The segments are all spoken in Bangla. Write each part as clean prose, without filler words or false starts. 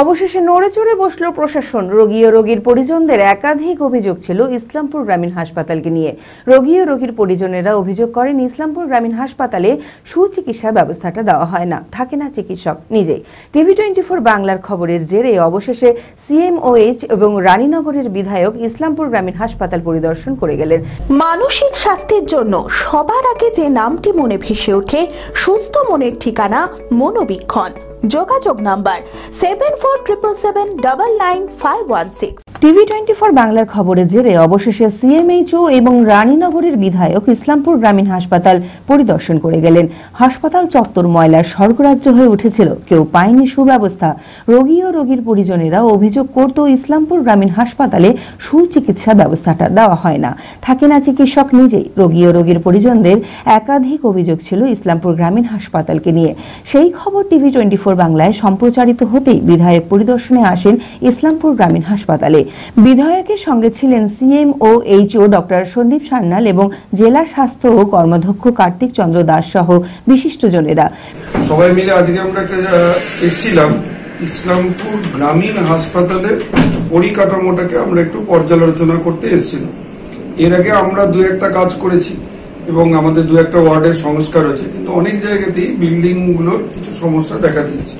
অবশেষে নড়েচড়ে বসল প্রশাসন। রোগী ও রোগীর পরিজনদের একাধিক অভিযোগ ছিল ইসলামপুর গ্রামীণ হাসপাতালকে নিয়ে। রোগী ও রোগীর পরিজনেরা অভিযোগ করেন ইসলামপুর গ্রামীণ হাসপাতালে সুচিকিৎসা ব্যবস্থাটা দেওয়া হয় না, থাকে না চিকিৎসক নিজেই। TV24 বাংলার খবরের জেরে অবশেষে CMOH এবং রানীনগরের বিধায়ক ইসলামপুর গ্রামীণ হাসপাতাল পরিদর্শন করে গেলেন। মানসিক স্বাস্থ্যের জন্য সবার আগে যে নামটি মনে ভেসে ওঠে, সুস্থ মনের ঠিকানা মনোবীক্ষণ। যোগাযোগ নাম্বার 7477799516। TV24 বাংলার খবরের জেরে অবশেষে CMHO এবং রানীনগরের বিধায়ক ইসলামপুর গ্রামীণ হাসপাতাল পরিদর্শন করে গেলেন। হাসপাতাল চত্বর ময়লার স্বর্গরাজ্য হয়ে উঠেছিল, কেউ পায়নি সুব্যবস্থা। রোগী ও রোগীর পরিজনেরা অভিযোগ করত ইসলামপুর গ্রামীণ হাসপাতালে সুচিকিৎসা ব্যবস্থাটা দেওয়া হয় না, থাকে না চিকিৎসক নিজেই। রোগী ও রোগীর পরিজনদের একাধিক অভিযোগ ছিল ইসলামপুর গ্রামীণ হাসপাতালকে নিয়ে। সেই খবর TV24 বাংলায় সম্প্রচারিত হতেই বিধায়ক পরিদর্শনে আসেন ইসলামপুর গ্রামীণ হাসপাতালে। বিধায়কের সঙ্গে ছিলেন CMOHO ডক্টর সন্দীপ সান্যাল এবং জেলা স্বাস্থ্য ও কর্মদক্ষ কার্তিক চন্দ্র দাস সহ বিশিষ্টজনেরা। সবাই মিলে আজকে আমরা এসেছিলাম ইসলামপুর গ্রামীণ হাসপাতালের পরিকাঠামোটাকে আমরা একটু পর্যালোচনা করতে এসেছিলাম। এর আগে আমরা দু একটা কাজ করেছি এবং আমাদের দু একটা ওয়ার্ডের সংস্কার হয়েছে, কিন্তু অনেক জায়গাতেই বিল্ডিং গুলোর কিছু সমস্যা দেখা দিয়েছে।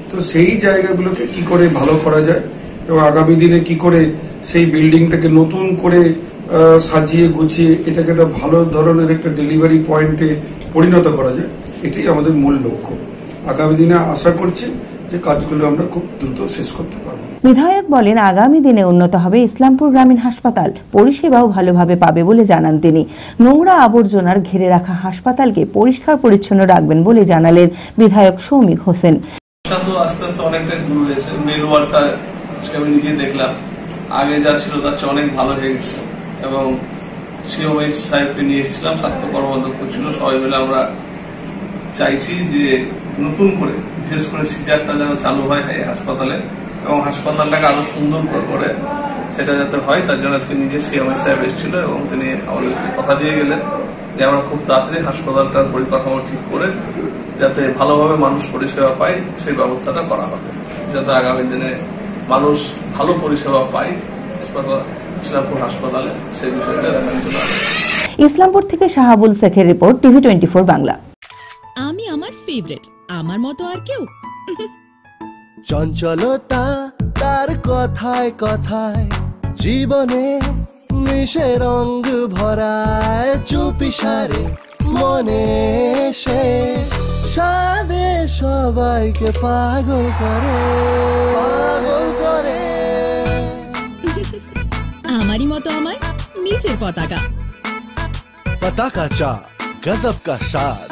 তো সেই জায়গাগুলোকে কি করে ভালো করা যায় এবং আগামী দিনে কি করে সেই বিল্ডিংটাকে নতুন করে সাজিয়ে গুছিয়ে এটাকে একটা ভালো ধরনের একটা ডেলিভারি পয়েন্টে পরিণত করা যায়, এটাই আমাদের মূল লক্ষ্য। আগামী দিনে আশা করছি যে কাজগুলো আমরা খুব দ্রুত শেষ করতে পারবো। বিধায়ক বলেন আগামী দিনে উন্নত হবে ইসলামপুর গ্রামীণ হাসপাতাল, পরিষেবাও ভালোভাবে পাবে বলে জানান তিনি। নোংরা আবর্জনার ঘিরে রাখা হাসপাতালকে পরিষ্কার পরিচ্ছন্ন রাখবেন বলে জানালেন বিধায়ক সৌমিক হোসেন। আস্তে আস্তে অনেকটাই দূর হয়েছে, মেন ওয়ার্ডটা আমি নিজে দেখলাম আগে যা ছিল তার চেয়ে অনেক ভালো হয়ে গেছে এবং CMOH সাহেবকে নিয়ে এসেছিলাম, স্বাস্থ্য কর্মদক্ষ ছিল। সবাই মিলে আমরা চাইছি যে নতুন করে বিশেষ করে সিজারটা যেন চালু হয় এই হাসপাতালে এবং হাসপাতালটাকে আরো সুন্দর করে সেটা যাতে হয়, তার জন্য আজকে নিজে CMOH সাহেব এসেছিল এবং তিনি আমাদেরকে কথা দিয়ে গেলেন যে আমরা খুব তাড়াতাড়ি হাসপাতালটার পরিকাঠামো ঠিক করে যাতে ভালোভাবে মানুষ পরিষেবা পায় সেই ব্যবস্থাটা করা হবে, যাতে আগামী দিনে মানুষ ভালো পরিষেবা পায় ইসলামপুর হাসপাতালে, সেই বিষয়টা দেখার জন্য। ইসলামপুর থেকে শাহাবুল শেখের রিপোর্ট, TV24 বাংলা। আমি আমার ফেভারিট, আমার মতো আর কেউ? চঞ্চলতা তার কথায় কথায় জীবনে মিশে রঙ ভরায়, চুপি সারে মনে সে সাদে সবাইকে পাগল করে, পাগল করে। আমারই মতো আমার নিচের পতাকা। পতাকা চা গজব কা স্বাদ।